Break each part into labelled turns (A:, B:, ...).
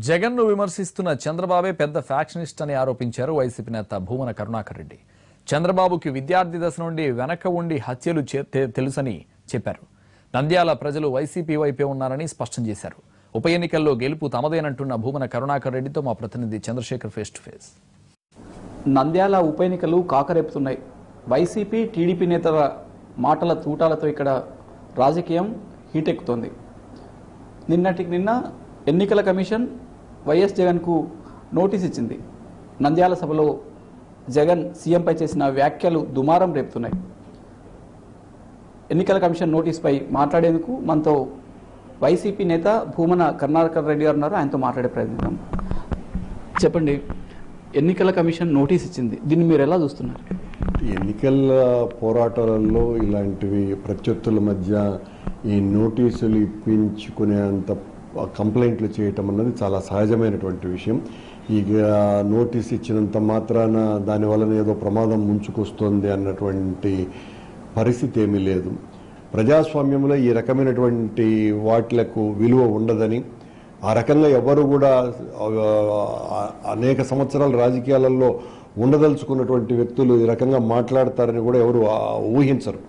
A: జగన్ను విమర్శిస్తున్న చంద్రబాబే పెద్ద ఫ్యాక్షనిస్ట్ అని ఆరోపించారు వైసీపీ నేత భూమన కరుణాకర్ రెడ్డి. చంద్రబాబుకి విద్యార్థి దశ నుండి వెనక ఉండి హత్యలు తెలుసని చెప్పారు. నంద్యాల ప్రజలు వైసీపీ వైపే ఉన్నారని స్పష్టం చేశారు. ఉప ఎన్నికల్లో గెలుపు తమదేనంటున్న భూమన కరుణాకర్ రెడ్డితో మా ప్రతినిధి Chandrashekar face to face.
B: Nandyal ఉప ఎన్నికలు కాకరేపుతున్నాయి. వైసీపీ టీడీపీ నేతల మాటల తూటాలతో ఇక్కడ రాజకీయం హీటెక్కుతోంది. నిన్నటికి నిన్న ఎన్నికల కమిషన్ వైఎస్ జగన్కు నోటీస్ ఇచ్చింది. నంద్యాల సభలో జగన్ సీఎంపై చేసిన వ్యాఖ్యలు దుమారం రేపుతున్నాయి. ఎన్నికల కమిషన్ నోటీస్పై మాట్లాడేందుకు మనతో వైసీపీ నేత భూమన కరుణాకర్ రెడ్డి గారు ఉన్నారు. ఆయనతో మాట్లాడే ప్రయత్నిద్దాం. చెప్పండి, ఎన్నికల కమిషన్ నోటీస్ ఇచ్చింది, దీన్ని మీరు ఎలా చూస్తున్నారు?
C: ఎన్నికల పోరాటాలలో ఇలాంటివి ప్రత్యర్థుల మధ్య ఈ నోటీసులు ఇప్పించుకునేంత కంప్లైంట్లు చేయటం అన్నది చాలా సహజమైనటువంటి విషయం. ఇక నోటీస్ ఇచ్చినంత మాత్రాన దానివలన ఏదో ప్రమాదం ముంచుకొస్తుంది అన్నటువంటి పరిస్థితి ఏమీ లేదు. ప్రజాస్వామ్యంలో ఈ రకమైనటువంటి వాటిలకు విలువ ఉండదని, ఆ రకంగా ఎవరు కూడా అనేక సంవత్సరాల రాజకీయాలలో ఉండదలుచుకున్నటువంటి వ్యక్తులు ఈ రకంగా మాట్లాడతారని కూడా ఎవరు ఊహించరు.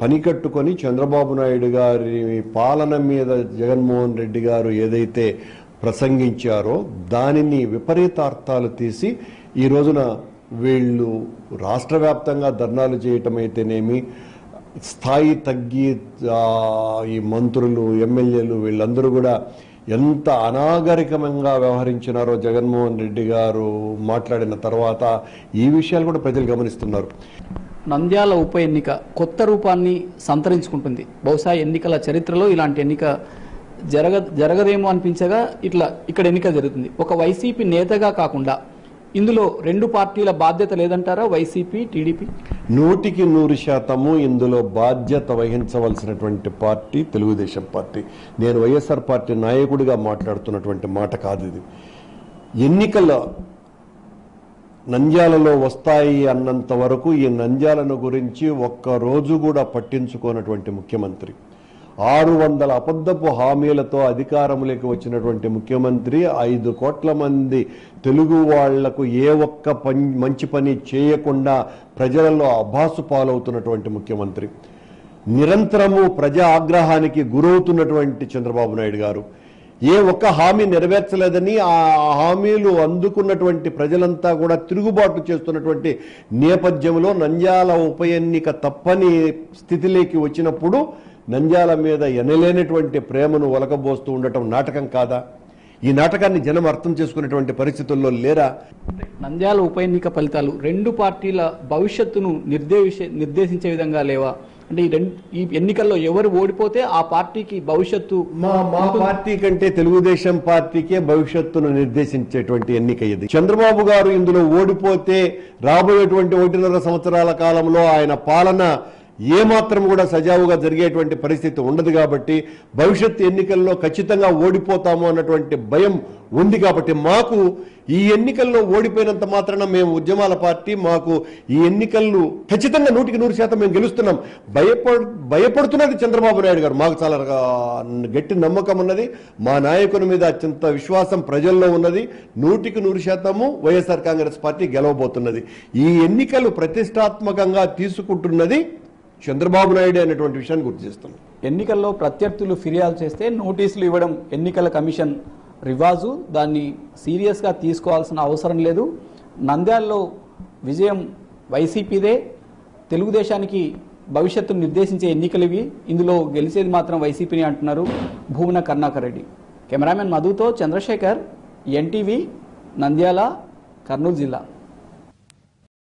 C: పని కట్టుకొని చంద్రబాబు నాయుడు గారి పాలన మీద జగన్మోహన్ రెడ్డి గారు ఏదైతే ప్రసంగించారో దానిని విపరీతార్థాలు తీసి ఈ రోజున వీళ్ళు రాష్ట్ర వ్యాప్తంగా ధర్నాలు చేయటం అయితేనేమి, స్థాయి తగ్గి ఈ మంత్రులు ఎమ్మెల్యేలు వీళ్ళందరూ కూడా ఎంత అనాగరికంగా వ్యవహరించినారో జగన్మోహన్ రెడ్డి గారు మాట్లాడిన తర్వాత ఈ విషయాలు కూడా ప్రజలు గమనిస్తున్నారు.
B: నంద్యాల ఉప ఎన్నిక కొత్త రూపాన్ని సంతరించుకుంటుంది. బహుశా ఎన్నికల చరిత్రలో ఇలాంటి ఎన్నిక జరగదేమో అనిపించగా ఇక్కడ ఎన్నిక జరుగుతుంది. ఒక వైసీపీ నేతగా కాకుండా ఇందులో రెండు పార్టీల బాధ్యత లేదంటారా? వైసీపీ టీడీపీ
C: 100% ఇందులో బాధ్యత వహించవలసినటువంటి పార్టీ తెలుగుదేశం పార్టీ. నేను వైఎస్ఆర్ పార్టీ నాయకుడిగా మాట్లాడుతున్నటువంటి మాట కాదు ఇది. ఎన్నికల నంద్యాలలో వస్తాయి అన్నంత వరకు ఈ నంద్యాలను గురించి ఒక్కరోజు కూడా పట్టించుకోనటువంటి ముఖ్యమంత్రి, 600 అబద్ధపు హామీలతో అధికారంలోకి వచ్చినటువంటి ముఖ్యమంత్రి, 5 కోట్ల మంది తెలుగు వాళ్లకు ఏ ఒక్క మంచి పని చేయకుండా ప్రజలలో అభాసు పాలవుతున్నటువంటి ముఖ్యమంత్రి, నిరంతరము ప్రజా ఆగ్రహానికి గురవుతున్నటువంటి చంద్రబాబు నాయుడు గారు, ఏ ఒక్క హామీ నెరవేర్చలేదని ఆ హామీలు అందుకున్నటువంటి ప్రజలంతా కూడా తిరుగుబాటు చేస్తున్నటువంటి నేపథ్యంలో నంద్యాల ఉప ఎన్నిక తప్పని స్థితిలోకి వచ్చినప్పుడు నంద్యాల మీద ఎనలేనటువంటి ప్రేమను ఒలకబోస్తూ ఉండటం నాటకం కాదా? ఈ నాటకాన్ని జనం అర్థం చేసుకునేటువంటి పరిస్థితుల్లో లేరా?
B: నంద్యాల ఉప ఎన్నిక ఫలితాలు రెండు పార్టీల భవిష్యత్తును నిర్దేశించే విధంగా లేవా? అంటే ఈ ఎన్నికల్లో ఎవరు ఓడిపోతే ఆ పార్టీకి భవిష్యత్తు
C: మా పార్టీ కంటే తెలుగుదేశం పార్టీకే భవిష్యత్తును నిర్దేశించేటువంటి ఎన్నిక ఇది. చంద్రబాబు గారు ఇందులో ఓడిపోతే రాబోయేటువంటి 1.5 సంవత్సరాల కాలంలో ఆయన పాలన ఏమాత్రం కూడా సజావుగా జరిగేటువంటి పరిస్థితి ఉండదు. కాబట్టి భవిష్యత్తు ఎన్నికల్లో ఖచ్చితంగా ఓడిపోతాము అన్నటువంటి భయం ఉంది. కాబట్టి మాకు ఈ ఎన్నికల్లో ఓడిపోయినంత మాత్రాన మేము ఉద్యమాల పార్టీ, మాకు ఈ ఎన్నికల్లో ఖచ్చితంగా 100% మేము గెలుస్తున్నాం. భయపడుతున్నది చంద్రబాబు నాయుడు గారు. మాకు చాలా గట్టి నమ్మకం ఉన్నది. మా నాయకుని మీద అత్యంత విశ్వాసం ప్రజల్లో ఉన్నది. 100% వైఎస్ఆర్ కాంగ్రెస్ పార్టీ గెలవబోతున్నది. ఈ ఎన్నికలు ప్రతిష్టాత్మకంగా తీసుకుంటున్నది చంద్రబాబు నాయుడు అనేటువంటి విషయాన్ని గుర్తు చేస్తున్నాం.
B: ఎన్నికల్లో ప్రత్యర్థులు ఫిర్యాదు చేస్తే నోటీసులు ఇవ్వడం ఎన్నికల కమిషన్ రివాజు, దాన్ని సీరియస్గా తీసుకోవాల్సిన అవసరం లేదు. నంద్యాలలో విజయం వైసీపీదే, తెలుగుదేశానికి భవిష్యత్తును నిర్దేశించే ఎన్నికలు ఇవి, ఇందులో గెలిచేది మాత్రం వైసీపీని అంటున్నారు భూమన కరుణాకర్ రెడ్డి. కెమెరామెన్ మధుతో చంద్రశేఖర్, ఎన్టీవీ, నంద్యాల, కర్నూలు జిల్లా.